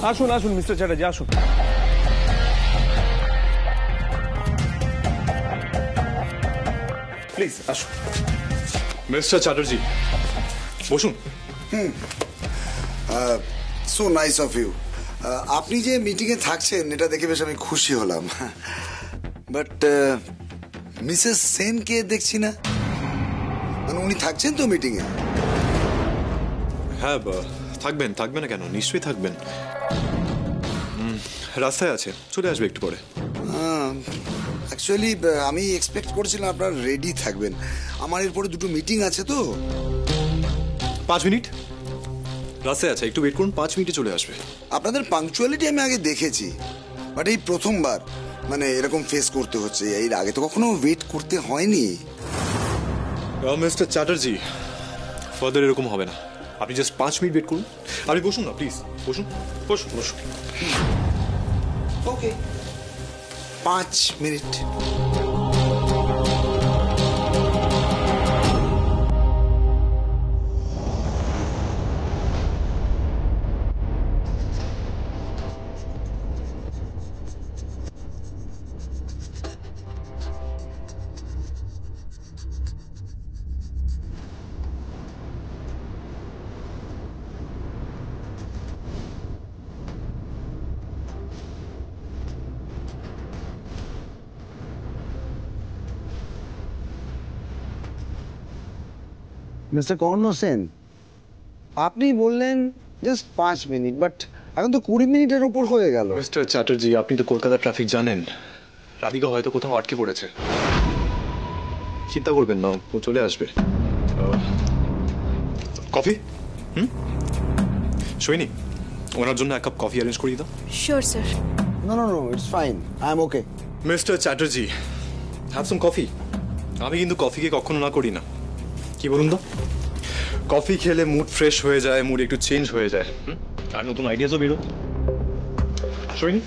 আসুন আসুন মিস্টার চ্যাটার্জি, আসুন। প্লিজ আসুন। মিস্টার চ্যাটার্জি বসুন। So nice of you. আপনি যে মিটিংয়ে থাকছেন এটা দেখে বেশ আমি খুশি হলাম, বাট মিসেস সেনকে দেখছি না। মানে উনি থাকছেন তো মিটিংয়ে? হ্যাঁ থাকবেন, থাকবে না কেন, নিশ্চয়ই থাকবেন। রাস্তায় আছে, চলে আসবে একটু পরে। অ্যাকচুয়ালি আমি এক্সপেক্ট করছিলাম আপনার রেডি থাকবেন। আমার এরপরে দুটো মিটিং আছে তো। 5 মিনিট রাস্তায় আছে, একটু ওয়েট করুন, 5 মিনিটে চলে আসবে। আপনাদের পাংচুয়ালিটি আমি আগে দেখেছি, বাট এই প্রথমবার মানে এরকম ফেস করতে হচ্ছে। এর আগে তো কখনো ওয়েট করতে হয়নি। মিস্টার চ্যাটার্জি ফার্দার এরকম হবে না, আপনি জাস্ট 5 মিনিট ওয়েট করুন। আপনি বসুন না প্লিজ, বসুন বসুন বসুন। ওকে, 5 মিনিট। মিস্টার কর্ণ সেন, আপনি বললেন জাস্ট 5 মিনিট, বাট এখন তো 20 মিনিটের উপর হয়ে গেল। মিস্টার চ্যাটার্জি আপনি তো কলকাতার ট্রাফিক জানেন, রাধিকা হয়তো কোথাও আটকে পড়েছে। চিন্তা করবেন না, ও চলে আসবে। কফি? সৈনী, ওনার জন্য 1 কাপ কফি অ্যারেঞ্জ করিয়ে দাও। Sure sir. No no no, it's fine, I am okay. Mister Chatterjee have some coffee. আমি কিন্তু কফিকে কখনো না করি না, কি বলুন তো? কফি খেলে মুড ফ্রেশ হয়ে যায়, মুড একটু চেঞ্জ হয়ে যায়, আর নতুন আইডিয়াসও বেরো। সৈনী,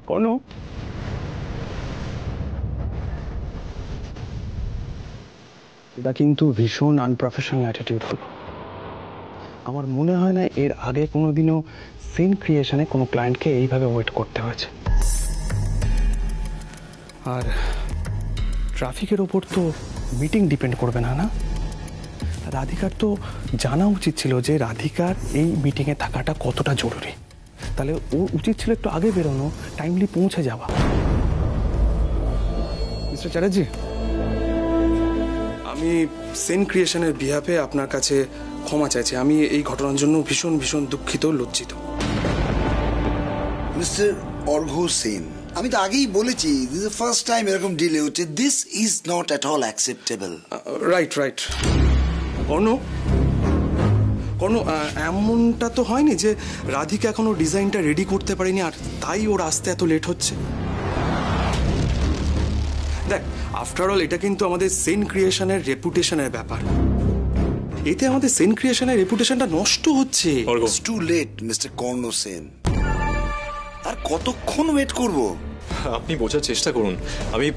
কর্ণ, এটা কিন্তু ভীষণ আনপ্রফেশনাল অ্যাটিটিউড হলো। আমার মনে হয় না এর আগে কোনোদিনও সিন ক্রিয়েশনে কোনো ক্লায়েন্টকে এইভাবে ওয়েট করতে হয়েছে। আর ট্রাফিকের ওপর তো মিটিং ডিপেন্ড করবে না, না? রাধিকার তো জানা উচিত ছিল যে রাধিকার এই মিটিংয়ে থাকাটা কতটা জরুরি। তাহলে ওর উচিত ছিল একটু আগে বেরোনো, টাইমলি পৌঁছে যাওয়া। মিস্টার চ্যাটার্জি, আমি সেন ক্রিয়েশনের বিহাফে আপনার কাছে ক্ষমা চাইছি। আমি এই ঘটনার জন্য ভীষণ ভীষণ দুঃখিত, লজ্জিত। মিস্টার অর্ঘ্য সেন, আমি তো আগেই বলেছি দিস ইজ ফার্স্ট টাইম এরকম ডিলে হচ্ছে। This is not at all acceptable. Right right. Karna, এমনটা তো হয়নি যে রাধিকা এখনো ডিজাইনটা রেডি করতে পারেনি আর তাই ওর আসতে এত লেট হচ্ছে? দেখ, আফটার অল এটা কিন্তু আমাদের সেন ক্রিয়েশনের রেপুটেশনের ব্যাপার। এতে আমাদের সেন ক্রিয়েশনের রেপুটেশনটা নষ্ট হচ্ছে। It's two late mister Karn Sen. আর কতক্ষণ ওয়েট করব? আপনি বোঝার চেষ্টা করুন। আমি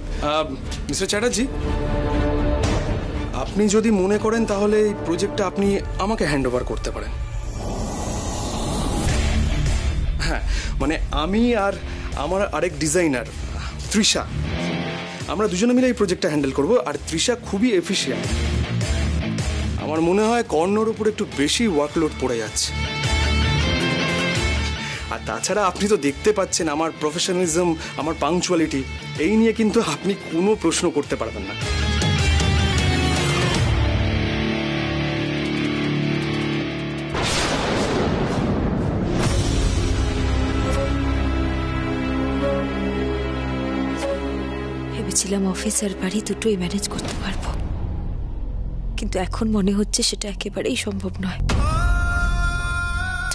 মিস্টার চ্যাটার্জি, আপনি যদি মনে করেন তাহলে এই প্রজেক্টটা আপনি আমাকে হ্যান্ড ওভার করতে পারেন। হ্যাঁ, মানে আমি আর আমার আরেক ডিজাইনার তৃষা, আমরা দুজনে মিলে এই প্রজেক্টটা হ্যান্ডেল করব। আর তৃষা খুবই এফিশিয়েন্ট। আমার মনে হয় কর্ণর উপর একটু বেশি ওয়ার্কলোড পড়ে যাচ্ছে। আর তাছাড়া আপনি তো দেখতে পাচ্ছেন আমার প্রফেশনালিজম, আমার পাংচুয়ালিটি, এই নিয়ে কিন্তু আপনি কোনো প্রশ্ন করতে পারবেন না। ভেবেছিলাম অফিস আর বাড়ি দুটোই ম্যানেজ করতে পারবো, কিন্তু এখন মনে হচ্ছে সেটা একেবারেই সম্ভব নয়।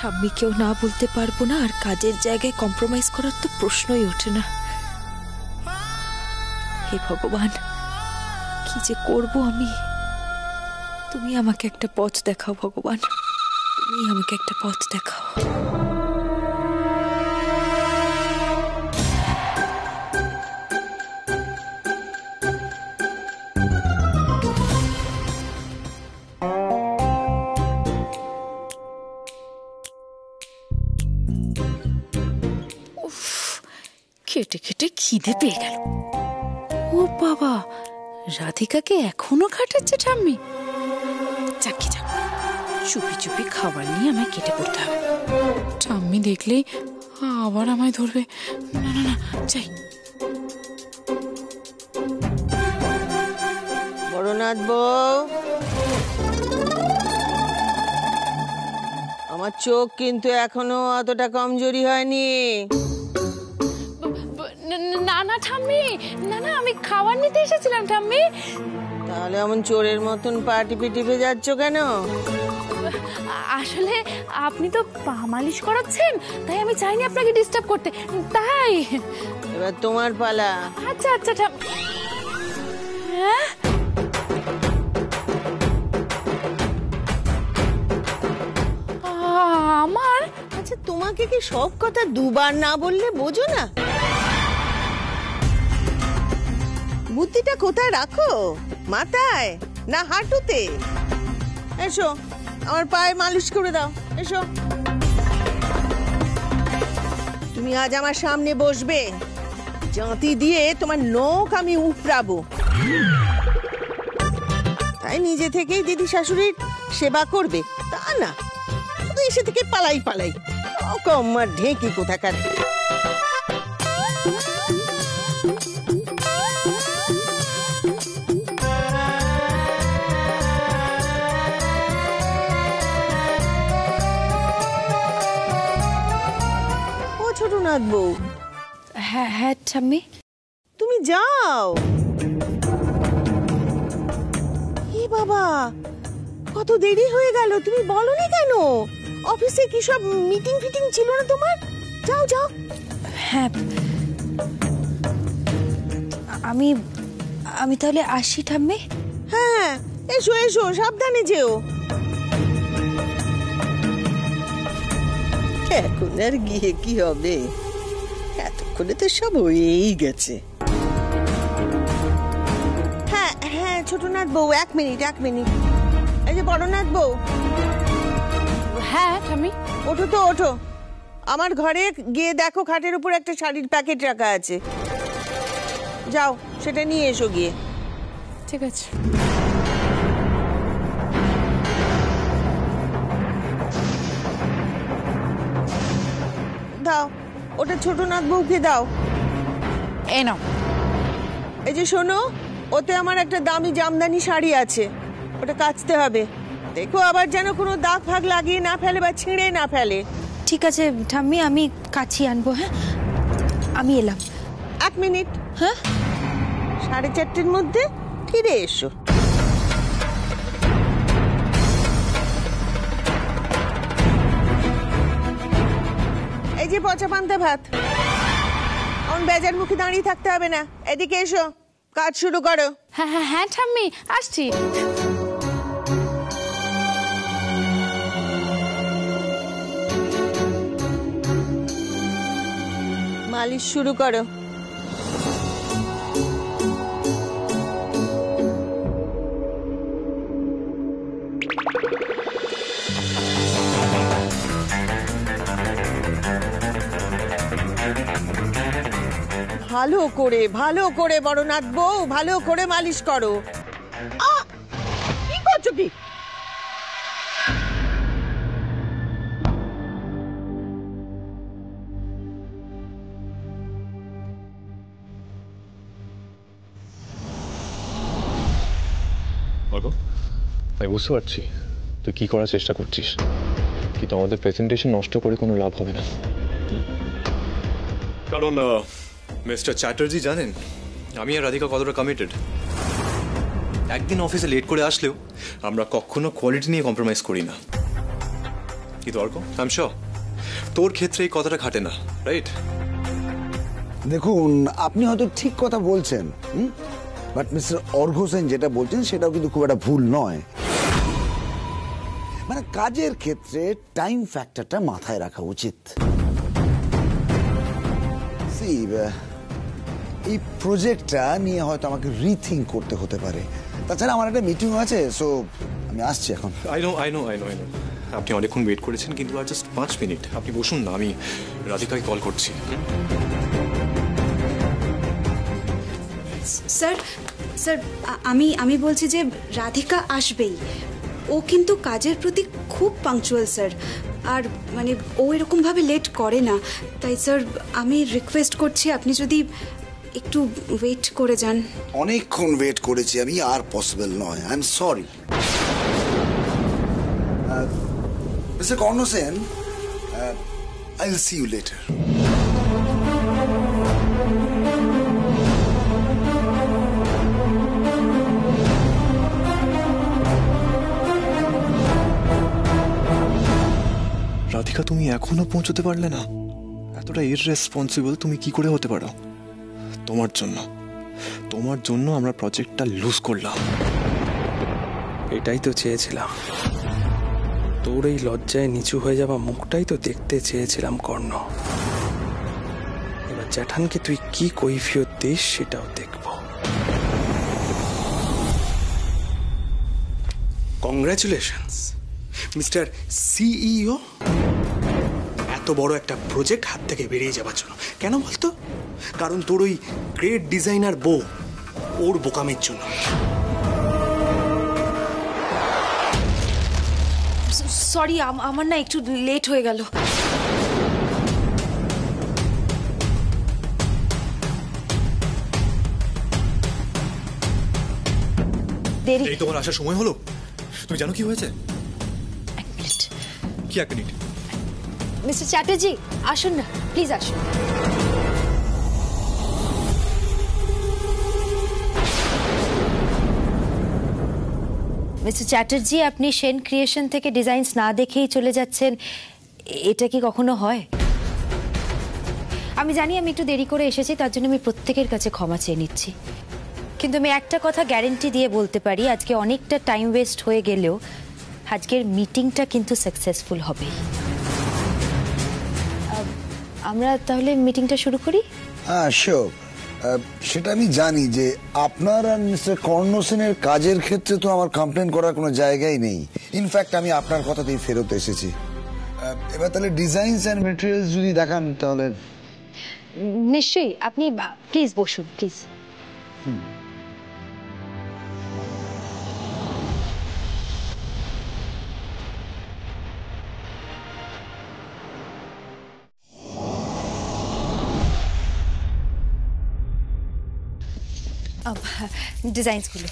ঠাম্মিকেও না বলতে পারবো না, আর কাজের জায়গায় কম্প্রোমাইজ করার তো প্রশ্নই ওঠে না। হে ভগবান, কি যে করব আমি। তুমি আমাকে একটা পথ দেখাও ভগবান, তুমি আমাকে একটা পথ দেখাও। খেটে খেটে খিদে পেয়ে গেল। ও বাবা, রাধিকাকে এখনো খাটাচ্ছে ঠাম্মি। যাকে যাক, চুপি চুপি খাবার নিয়ে আমায় কেটে পড়তে হবে। ঠাম্মি দেখলেই আবার আমায় ধরবে। না না না, যাই। বড়নাথ বউ, আমার চোখ কিন্তু এখনো অতটা কমজোরি হয়নি। না না ঠাম্মি, না না, আমি খাবার নিতে এসেছিলাম ঠাম্মি। তাহলে এমন চোরের মতন পা টিপে টিপে যাচ্ছ কেন? আসলে আপনি তো পা মালিশ করাচ্ছেন, তাই আমি চাইনি আপনাকে ডিস্টার্ব করতে, তাই। এবার তোমার পালা। আচ্ছা আচ্ছা ঠাম্মি। হ্যাঁ, আমার? আচ্ছা, তোমাকে কি সব কথা দুবার না বললে বোঝো না? বুদ্ধিটা কোথায় রাখো? মাথায় না হাঁটুতে? এসো, আমার পায়ে মালিশ করে দাও। এসো, তুমি আজ আমার সামনে বসবে, জাঁতি দিয়ে তোমার নখ আমি উপড়াবো। তাই নিজে থেকেই দিদি শাশুড়ির সেবা করবে তা না, শুধু এসে থেকে পালাই পালাই। আমার ঢেঁকি কোথাকার। ছোটনাথ বউ, হ্যাঁ হ্যাঁ ঠাম্মি। তুমি যাও। এ বাবা, কত দেরি হয়ে গেল, তুমি বলনি কেন? অফিসে কি সব মিটিং ফিটিং ছিল না তোমার? যাও যাও। হ্যাঁ, আমি আমি তাহলে আসি ঠাম্মি। হ্যাঁ, এসো এসো, সাবধানে যেও। এখন আর গিয়ে কি হবে, এতক্ষণে তো সব হয়েই গেছে। হ্যাঁ হ্যাঁ ছোটনাথ বউ, 1 মিনিট 1 মিনিট। এই যে বড়নাথ বউ। হ্যাঁ ঠাম্মি। ওঠো তো ওঠো, আমার ঘরে গিয়ে দেখো খাটের উপর একটা শাড়ির প্যাকেট রাখা আছে, যাও সেটা নিয়ে এসো গিয়ে। ঠিক আছে। দাও, ওটা ছোটনাথ বউকে দাও। এ নাও। এই যে শোনো, ওতে আমার একটা দামি জামদানি শাড়ি আছে, ওটা কাচতে হবে। দেখো আবার যেন কোনো দাগ ফাগ লাগিয়ে না ফেলে বা ছিঁড়ে না ফেলে। ঠিক আছে ঠাম্মি, আমি কাছিয়ে আনবো। হ্যাঁ, আমি এলাম। 1 মিনিট। হ্যাঁ, 4:30-র মধ্যে ফিরে এসো। এই যে পচা পান্তা ভাত, এখন বেজার মুখে দাঁড়িয়ে থাকতে হবে না, এদিকে এসো, কাজ শুরু করো। হ্যাঁ হ্যাঁ হ্যাঁ ঠাম্মি, আসছি। মালিশ শুরু করো। ভালো করে বড়নাথ বউ, ভালো করে মালিশ করো। কি করছো কি? আমি বুঝতে পারছি তুই কি করার চেষ্টা করছিস, কিন্তু আমাদের প্রেজেন্টেশন নষ্ট করে কোনো লাভ হবে না। কারণ মিস্টার চ্যাটার্জি জানেন আমি আর রাধিকা কতটা কমিটেড। একদিন অফিসে লেট করে আসলেও আমরা কখনো কোয়ালিটি নিয়ে কম্প্রোমাইজ করি না। কি তর্ক? আই এম শিওর তোর ক্ষেত্রে এই কথাটা খাটে না, রাইট? দেখুন, আপনি হয়তো ঠিক কথা বলছেন, বাট মিস্টার অর্ঘ্য সেন যেটা বলছেন সেটাও কিন্তু খুব একটা ভুল নয়। মানে কাজের ক্ষেত্রে টাইম ফ্যাক্টরটা মাথায় রাখা উচিত। এই প্রজেক্টটা নিয়ে হয়তো আমাকে রিথিঙ্ক করতে হতে পারে। তাছাড়া আমার একটা মিটিং আছে, সো আমি আসছি এখন। আই নো আপনি অনেকক্ষণ ওয়েট করেছেন, কিন্তু আর জাস্ট 5 মিনিট আপনি বসুন না, আমি রাধিকাকে কল করছি। স্যার স্যার আমি বলছি যে রাধিকা আসবেই। ও কিন্তু কাজের প্রতি খুব পাংচুয়াল স্যার, আর মানে ও এরকমভাবে লেট করে না। তাই স্যার আমি রিকোয়েস্ট করছি আপনি যদি একটু ওয়েট করে যান। অনেকক্ষণ ওয়েট করেছি আমি, আর পসিবল নয়। I am sorry. Mister Karnsen, I will see you later. Radhika, তুমি এখনো পৌঁছতে পারলে না? এতটা ইররেসপন্সিবল তুমি কি করে হতে পারো? তোমার জন্য আমরা প্রজেক্টটা লুজ করলাম। এটাই তো চেয়েছিলাম, তোর এই লজ্জায় নিচু হয়ে যাওয়া মুখটাই তো দেখতে চেয়েছিলাম কর্ণ। এবার জ্যাঠানকে তুই কি কৈফিয়ত দিস সেটাও দেখব। কংগ্রাচুলেশনস মিস্টার সিইও, এত বড় একটা প্রজেক্ট হাত থেকে বেরিয়ে যাবার জন্য। কেন বলতো? কারণ তোর ওই গ্রেট ডিজাইনার বউ, ওর বোকামের জন্য। সরি, আমার না একটু লেট হয়ে গেল। দেরি। এই তোমার আসার সময় হলো? তুমি জানো কি হয়েছে? এক মিনিট। কি এক মিনিট? মিস্টার চ্যাটার্জি আসুন না, প্লিজ আসুন। মিস্টার চ্যাটার্জি, আপনি সেন ক্রিয়েশন থেকে ডিজাইনস না দেখেই চলে যাচ্ছেন, এটা কি কখনো হয়? আমি জানি আমি একটু দেরি করে এসেছি, তার জন্য আমি প্রত্যেকের কাছে ক্ষমা চেয়ে নিচ্ছি। কিন্তু আমি একটা কথা গ্যারেন্টি দিয়ে বলতে পারি, আজকে অনেকটা টাইম ওয়েস্ট হয়ে গেলেও আজকের মিটিংটা কিন্তু সাকসেসফুল হবেই। আমরা তাহলে মিটিংটা শুরু করি? হ্যাঁ শিওর। সেটা আমি জানি যে আপনার আর মিস্টার কর্ণসেনের কাজের ক্ষেত্রে তো আমার কমপ্লেন করার কোনো জায়গাই নেই। ইনফ্যাক্ট আমি আপনার কথাতেই ফেরত এসেছি। এবার তাহলে ডিজাইনস অ্যান্ড মেটেরিয়ালস যদি দেখান তাহলে। নিশ্চয়ই, আপনি প্লিজ বসুন, প্লিজ। ডিজাইনসগুলো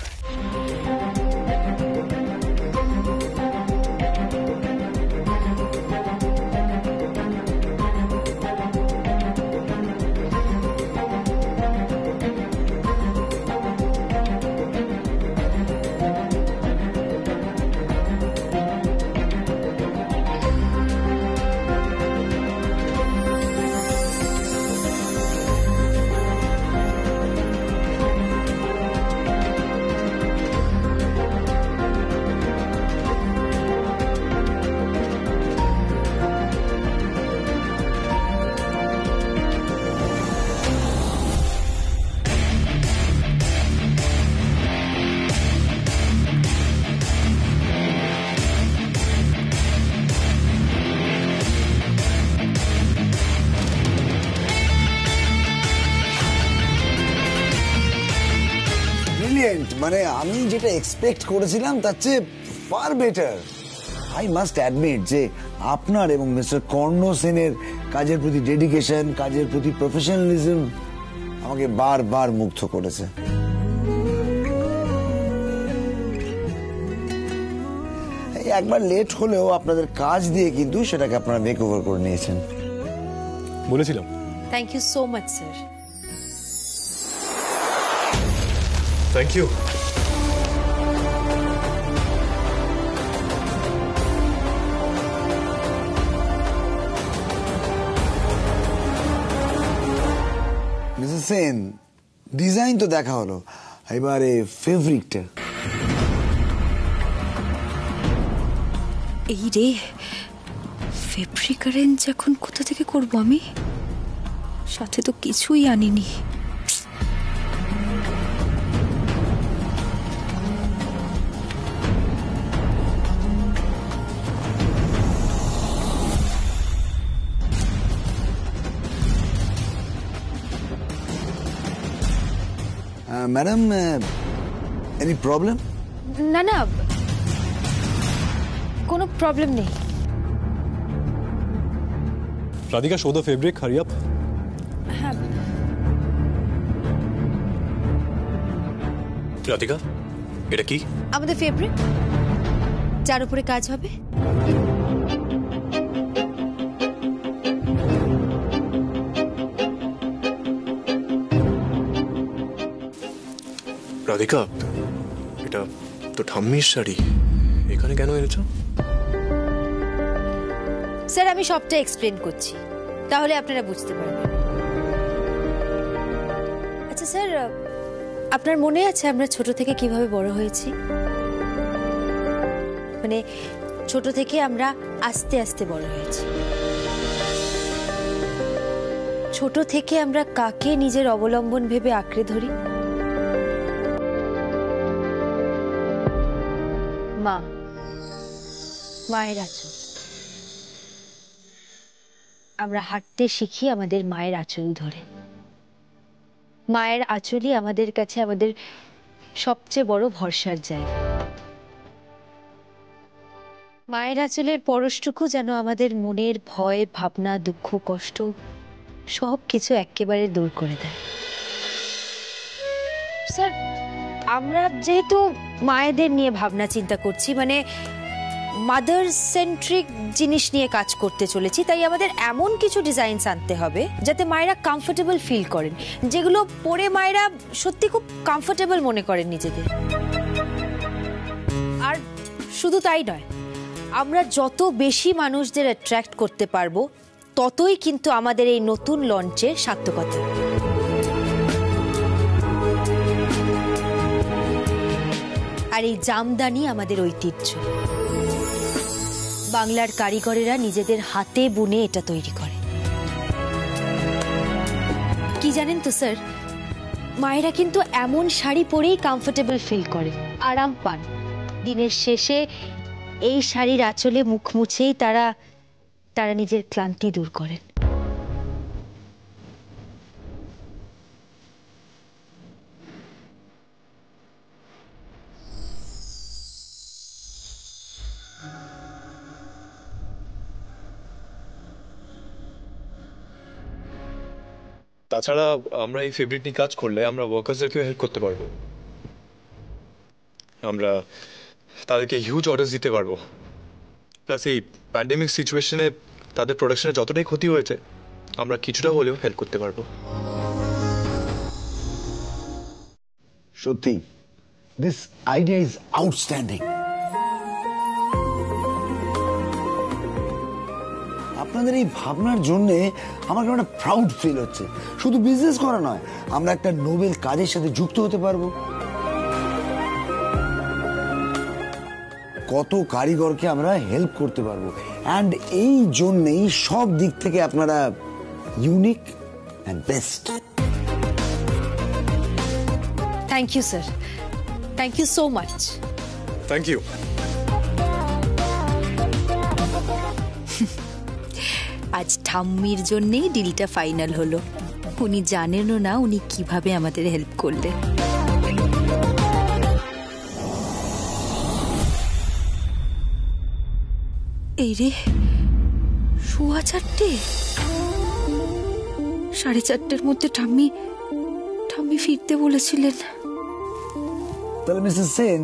মানে আমি যেটা এক্সপেক্ট করেছিলাম তার চেয়ে far better. I must admit যে আপনার এবং মিস্টার কর্ণসেনের কাজের প্রতি ডেডিকেশন, কাজের প্রতি প্রফেশনালিজম আমাকে বারবার মুগ্ধ করেছে। একবার লেট হলেও আপনাদের কাজ দিয়ে কিন্তু সেটাকে আপনারা মেক ওভার করে নিয়েছেন। বলেছিলাম। Thank you so much sir. Thank you. Mrs Sen, design তো দেখা হলো, এবারে ফেব্রিকটা। এই রে, ফেব্রিক অ্যারেঞ্জ এখন কোথা থেকে করব আমি? সাথে তো কিছুই আনিনি। Madam, any problem? না না, কোনো প্রবলেম নেই। Radhika, show the fabric, hurry up. হ্যাঁ, রাধিকা, এটা কি? আমাদের ফেব্রিক, যার উপরে কাজ হবে। রাধিকা, এটা তো ঠাম্মির শাড়ি, এখানে কেন এনেছো? স্যার, আমি সবটা এক্সপ্লেন করছি, তাহলে আপনারা বুঝতে পারবেন। আচ্ছা স্যার, আপনার মনে আছে আমরা ছোট থেকে কিভাবে বড় হয়েছি? মানে ছোট থেকে আমরা আস্তে আস্তে বড় হয়েছি। ছোট থেকে আমরা কাকে নিজের অবলম্বন ভেবে আঁকড়ে ধরি? মা, মায়ের আঁচল। আমরা হাঁটতে শিখি আমাদের মায়ের আঁচল ধরে। মায়ের আঁচলই আমাদের কাছে আমাদের সবচেয়ে বড় ভরসার জায়গা। মায়ের আঁচলের পরশটুকু যেন আমাদের মনের ভয়, ভাবনা, দুঃখ, কষ্ট সব কিছু একেবারে দূর করে দেয়। স্যার, আমরা যেহেতু মায়েদের নিয়ে ভাবনা চিন্তা করছি, মানে মাদার সেন্ট্রিক জিনিস নিয়ে কাজ করতে চলেছি, তাই আমাদের এমন কিছু ডিজাইনস আনতে হবে যাতে মায়েরা কমফোর্টেবল ফিল করেন, যেগুলো পরে মায়েরা সত্যি খুব কমফোর্টেবল মনে করেন নিজেদের। আর শুধু তাই নয়, আমরা যত বেশি মানুষদের অ্যাট্রাক্ট করতে পারবো, ততই কিন্তু আমাদের এই নতুন লঞ্চের সার্থকতা। আর এই জামদানি আমাদের ঐতিহ্য। বাংলার কারিগরেরা নিজেদের হাতে বুনে এটা তৈরি করে। কি জানেন তো স্যার, মায়েরা কিন্তু এমন শাড়ি পরেই কমফোর্টেবল ফিল করে, আরাম পান। দিনের শেষে এই শাড়ির আঁচলে মুখ মুছেই তারা নিজের ক্লান্তি দূর করেন। তাছাড়া আমরা এই ফেব্রিক নিয়ে কাজ করলে আমরা ওয়ার্কার্সদেরকেও হেল্প করতে পারবো। আমরা তাদেরকে হিউজ অর্ডার দিতে পারবো। প্লাস এই প্যান্ডেমিক সিচুয়েশনে তাদের প্রোডাকশনে যতটাই ক্ষতি হয়েছে, আমরা কিছুটা হলেও হেল্প করতে পারবো। সত্যি, দিস আইডিয়া ইজ আউটস্ট্যান্ডিং। আপনাদের এই ভাবনার জন্য আমার একটা প্রাউড ফিল হচ্ছে। শুধু বিজনেস করা নয়, আমরা একটা নোবেল কাজের সাথে যুক্ত হতে পারবো। কত কারিগরকে আমরা হেল্প করতে পারবো, অ্যান্ড এই জন্যেই সব দিক থেকে আপনারা unique and best. Thank you sir, thank you so much. Thank you. আজ ঠাম্মির জন্যেই ডিলটা ফাইনাল হলো। উনি জানেনও না উনি কিভাবে আমাদের হেল্প করলেন। এই রে, 4:15, 4:30 মধ্যে ঠাম্মি ফিরতে বলেছিলেন। তাহলে মিস্টার সেন,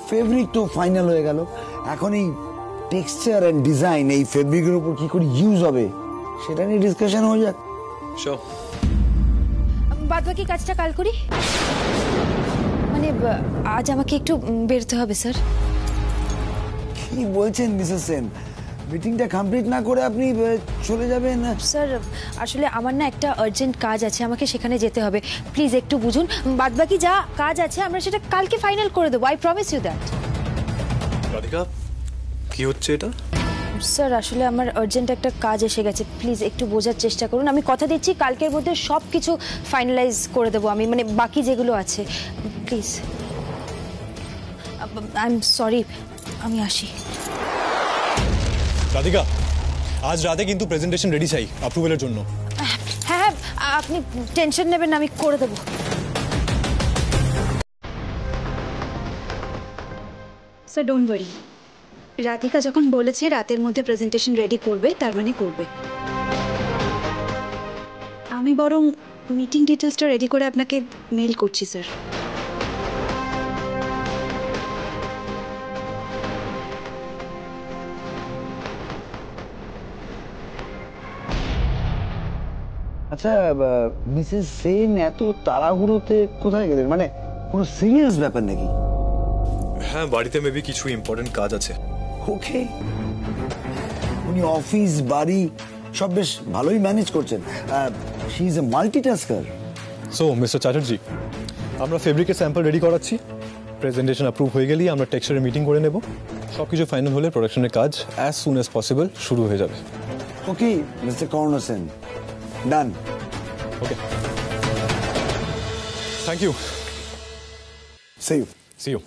ফেব্রিক তো ফাইনাল হয়ে গেল। এখন এই টেক্সচার এন্ড ডিজাইন এই ফেব্রিকের উপর কি করে ইউজ হবে সেটা নিয়ে ডিসকাশন হয়ে যাক। শিওর। বাদ বাকি কাজটা কাল করি। মানে আজ আমাকে একটু বেরোতে হবে স্যার। কি বলছেন মিসেস সেন? মিটিংটা কমপ্লিট না করে আপনি চলে যাবেন? স্যার, আসলে আমার না একটা আর্জেন্ট কাজ আছে, আমাকে সেখানে যেতে হবে। প্লিজ একটু বুঝুন, বাদ বাকি যা কাজ আছে আমরা সেটা কালকে ফাইনাল করে দেবো। I promise you that. Radhika, কি হচ্ছে এটা? স্যার, আসলে আমার আর্জেন্ট একটা কাজ এসে গেছে, প্লিজ একটু বোঝার চেষ্টা করুন। আমি কথা দিচ্ছি কালকের মধ্যে সব কিছু ফাইনালাইজ করে দেবো আমি, মানে বাকি যেগুলো আছে। প্লিজ, আই এম সরি, আমি আসি। রাধিকা, আজ রাতে কিন্তু প্রেজেন্টেশন রেডি চাই অ্যাপ্রুভালের জন্য। হ্যাঁ হ্যাঁ, আপনি টেনশন নেবেন না, আমি করে দেবো। স্যার ডোন্ট ওয়ারি, রাধিকা যখন বলেছে রাতের মধ্যে প্রেজেন্টেশন রেডি করবে, তার মানে করবে। আমি বরং মিটিং ডিটেলসটা রেডি করে আপনাকে মেল করছি স্যার। আচ্ছা, মিসেস সেন এত তাড়াহুড়োতে কোথায় গেলেন? মানে কোনো সিরিয়াস ব্যাপার নাকি? হ্যাঁ, বাড়িতে মেবি কিছু ইম্পর্টেন্ট কাজ আছে। ওকে, উনি অফিস বাড়ি সব বেশ ভালোই ম্যানেজ করছেন। She is a multitasker. So mister Chatterjee, আমরা ফেব্রিকের স্যাম্পল রেডি করাচ্ছি। প্রেজেন্টেশন অ্যাপ্রুভ হয়ে গেলেই আমরা টেক্সচারের মিটিং করে নেব। সব কিছু ফাইনাল হলে প্রোডাকশনের কাজ অ্যাজ সুন অ্যাজ পসিবল শুরু হয়ে যাবে। Okay mister Karn Sen, done. Okay, thank you. See you. See you.